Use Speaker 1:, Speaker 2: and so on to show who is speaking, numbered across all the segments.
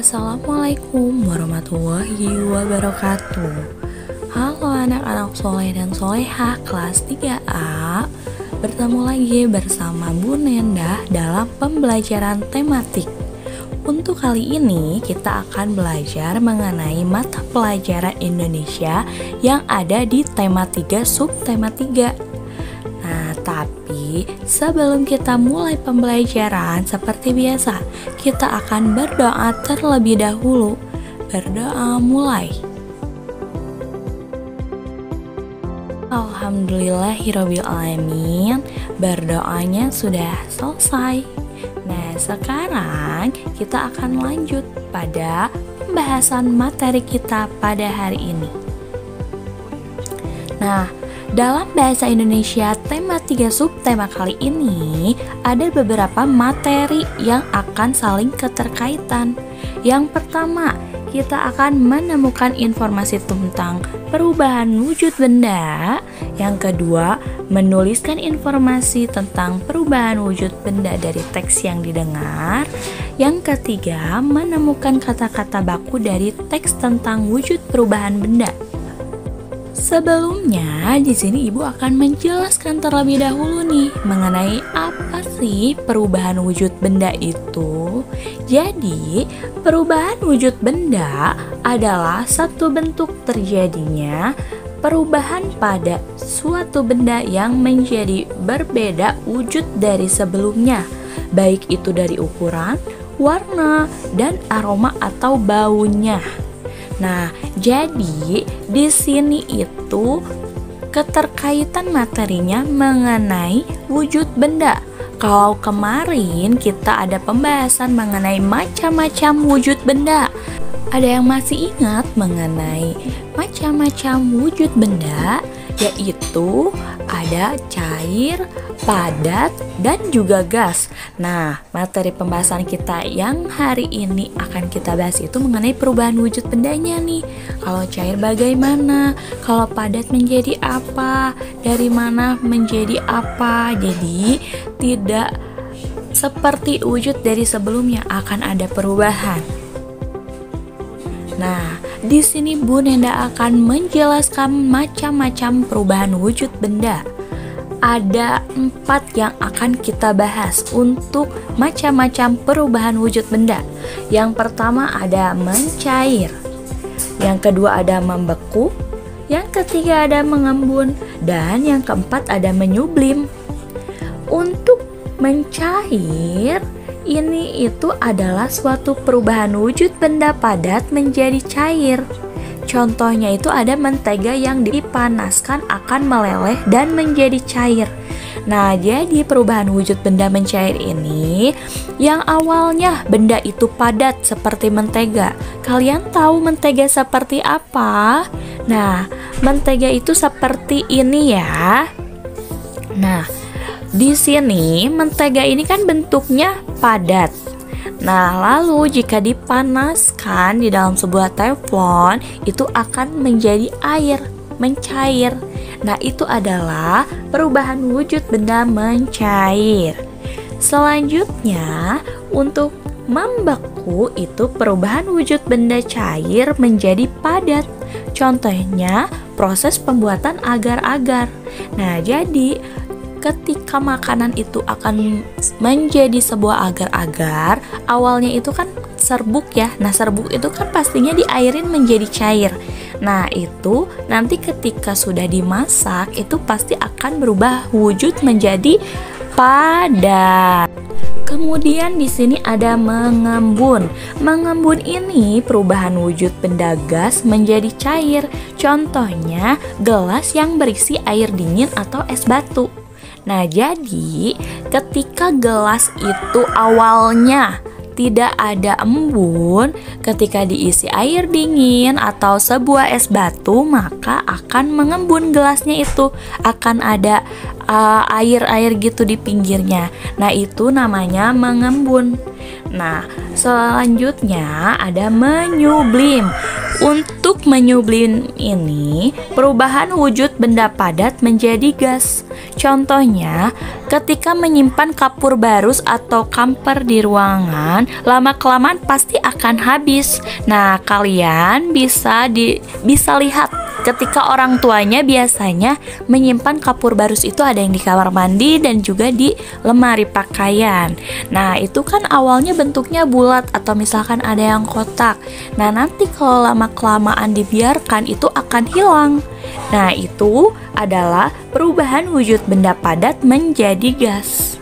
Speaker 1: Assalamualaikum warahmatullahi wabarakatuh. Halo anak-anak soleh dan soleha kelas 3A. Bertemu lagi bersama Bu Nenda dalam pembelajaran tematik. Untuk kali ini kita akan belajar mengenai mata pelajaran Indonesia yang ada di tema 3 subtema 3. Nah, tapi sebelum kita mulai pembelajaran, seperti biasa, kita akan berdoa terlebih dahulu. Berdoa mulai. Alhamdulillahirrabbilalamin. Berdoanya sudah selesai. Nah, sekarang kita akan lanjut pada pembahasan materi kita pada hari ini. Nah, dalam bahasa Indonesia tema 3 subtema kali ini ada beberapa materi yang akan saling keterkaitan. Yang pertama, kita akan menemukan informasi tentang perubahan wujud benda. Yang kedua, menuliskan informasi tentang perubahan wujud benda dari teks yang didengar. Yang ketiga, menemukan kata-kata baku dari teks tentang wujud perubahan benda. Sebelumnya, di sini Ibu akan menjelaskan terlebih dahulu nih mengenai apa sih perubahan wujud benda itu. Jadi, perubahan wujud benda adalah satu bentuk terjadinya perubahan pada suatu benda yang menjadi berbeda wujud dari sebelumnya, baik itu dari ukuran, warna, dan aroma atau baunya. Nah, jadi di sini itu keterkaitan materinya mengenai wujud benda. Kalau kemarin kita ada pembahasan mengenai macam-macam wujud benda. Ada yang masih ingat mengenai macam-macam wujud benda? Yaitu ada cair, padat, dan juga gas. Nah, materi pembahasan kita yang hari ini akan kita bahas itu mengenai perubahan wujud bendanya nih. Kalau cair bagaimana? Kalau padat menjadi apa? Dari mana menjadi apa? Jadi, tidak seperti wujud dari sebelumnya, akan ada perubahan. Nah, di sini Bu Nenda akan menjelaskan macam-macam perubahan wujud benda. Ada 4 yang akan kita bahas untuk macam-macam perubahan wujud benda. Yang pertama ada mencair, yang kedua ada membeku, yang ketiga ada mengembun, dan yang keempat ada menyublim. Untuk mencair, ini itu adalah suatu perubahan wujud benda padat menjadi cair. Contohnya itu ada mentega yang dipanaskan akan meleleh dan menjadi cair. Nah, jadi perubahan wujud benda mencair ini yang awalnya benda itu padat seperti mentega. Kalian tahu mentega seperti apa? Nah, mentega itu seperti ini ya. Nah, di sini mentega ini kan bentuknya padat. Nah, lalu jika dipanaskan di dalam sebuah teflon, itu akan menjadi air, mencair. Nah, itu adalah perubahan wujud benda mencair. Selanjutnya, untuk membeku itu perubahan wujud benda cair menjadi padat. Contohnya, proses pembuatan agar-agar. Nah, jadi ketika makanan itu akan menjadi sebuah agar-agar, awalnya itu kan serbuk ya. Nah, serbuk itu kan pastinya diairin menjadi cair. Nah, itu nanti ketika sudah dimasak itu pasti akan berubah wujud menjadi padat. Kemudian di sini ada mengembun. Mengembun ini perubahan wujud benda gas menjadi cair. Contohnya gelas yang berisi air dingin atau es batu. Nah, jadi ketika gelas itu awalnya tidak ada embun, ketika diisi air dingin atau sebuah es batu, maka akan mengembun gelasnya itu. Akan ada air-air gitu di pinggirnya. Nah, itu namanya mengembun. Nah, selanjutnya ada menyublim. Untuk menyublim ini, perubahan wujud benda padat menjadi gas. Contohnya, ketika menyimpan kapur barus atau kamper di ruangan, lama-kelamaan pasti akan habis. Nah, kalian bisa lihat ketika orang tuanya biasanya menyimpan kapur barus itu ada yang di kamar mandi dan juga di lemari pakaian. Nah, itu kan awalnya bentuknya bulat atau misalkan ada yang kotak. Nah, nanti kalau lama-kelamaan dibiarkan itu akan hilang. Nah, itu adalah perubahan wujud benda padat menjadi gas.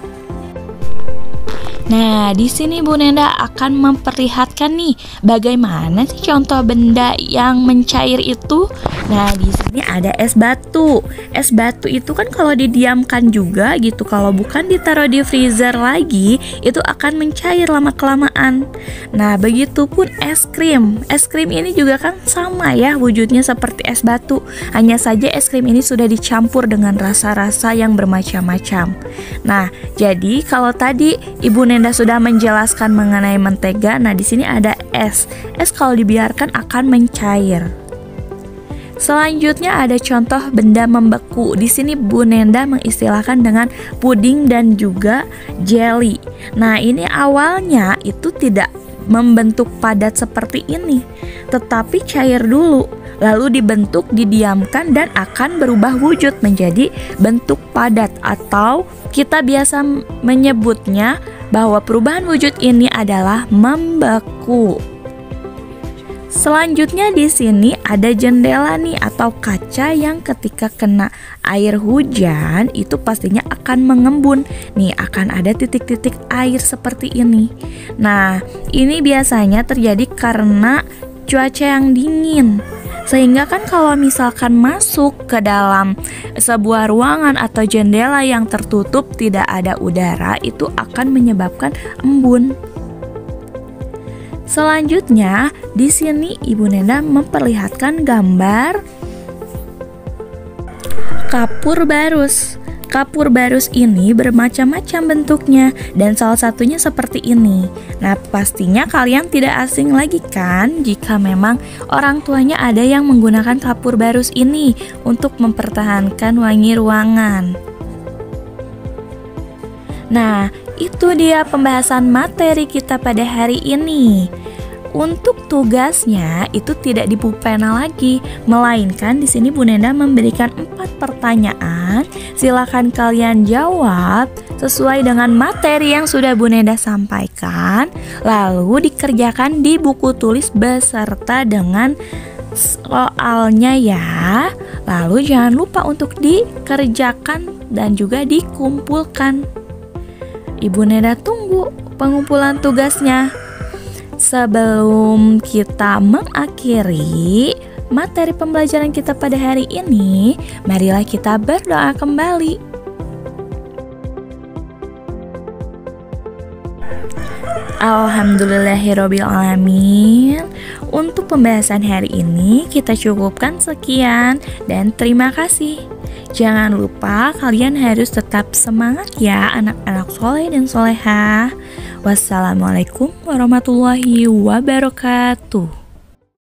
Speaker 1: Nah, di sini Bu Nenda akan memperlihatkan nih bagaimana sih contoh benda yang mencair itu. Nah, di sini ada es batu. Es batu itu kan kalau didiamkan juga gitu, kalau bukan ditaruh di freezer lagi, itu akan mencair lama-kelamaan. Nah, begitupun es krim. Es krim ini juga kan sama ya wujudnya seperti es batu. Hanya saja es krim ini sudah dicampur dengan rasa-rasa yang bermacam-macam. Nah, jadi kalau tadi Ibu Nenda sudah menjelaskan mengenai mentega, nah di sini ada es. Es kalau dibiarkan akan mencair. Selanjutnya ada contoh benda membeku. Di sini Bu Nenda mengistilahkan dengan puding dan juga jelly. Nah, ini awalnya itu tidak membentuk padat seperti ini, tetapi cair dulu, lalu dibentuk, didiamkan dan akan berubah wujud menjadi bentuk padat, atau kita biasa menyebutnya bahwa perubahan wujud ini adalah membeku. Selanjutnya di sini ada jendela nih atau kaca yang ketika kena air hujan itu pastinya akan mengembun. Nih akan ada titik-titik air seperti ini. Nah, ini biasanya terjadi karena cuaca yang dingin. Sehingga kan kalau misalkan masuk ke dalam sebuah ruangan atau jendela yang tertutup tidak ada udara, itu akan menyebabkan embun. Selanjutnya, di sini Ibu Nenda memperlihatkan gambar kapur barus. Kapur barus ini bermacam-macam bentuknya dan salah satunya seperti ini. Nah, pastinya kalian tidak asing lagi kan jika memang orang tuanya ada yang menggunakan kapur barus ini untuk mempertahankan wangi ruangan. Nah, itu dia pembahasan materi kita pada hari ini. Untuk tugasnya itu tidak di pulpena lagi, melainkan di sini Bu Nenda memberikan 4 pertanyaan. Silakan kalian jawab sesuai dengan materi yang sudah Bu Nenda sampaikan, lalu dikerjakan di buku tulis beserta dengan soalnya ya. Lalu jangan lupa untuk dikerjakan dan juga dikumpulkan. Ibu Nenda tunggu pengumpulan tugasnya. Sebelum kita mengakhiri materi pembelajaran kita pada hari ini, marilah kita berdoa kembali. Alhamdulillahirrabbilalamin. Untuk pembahasan hari ini kita cukupkan sekian dan terima kasih. Jangan lupa kalian harus tetap semangat ya anak-anak soleh dan solehah. Wassalamualaikum warahmatullahi wabarakatuh.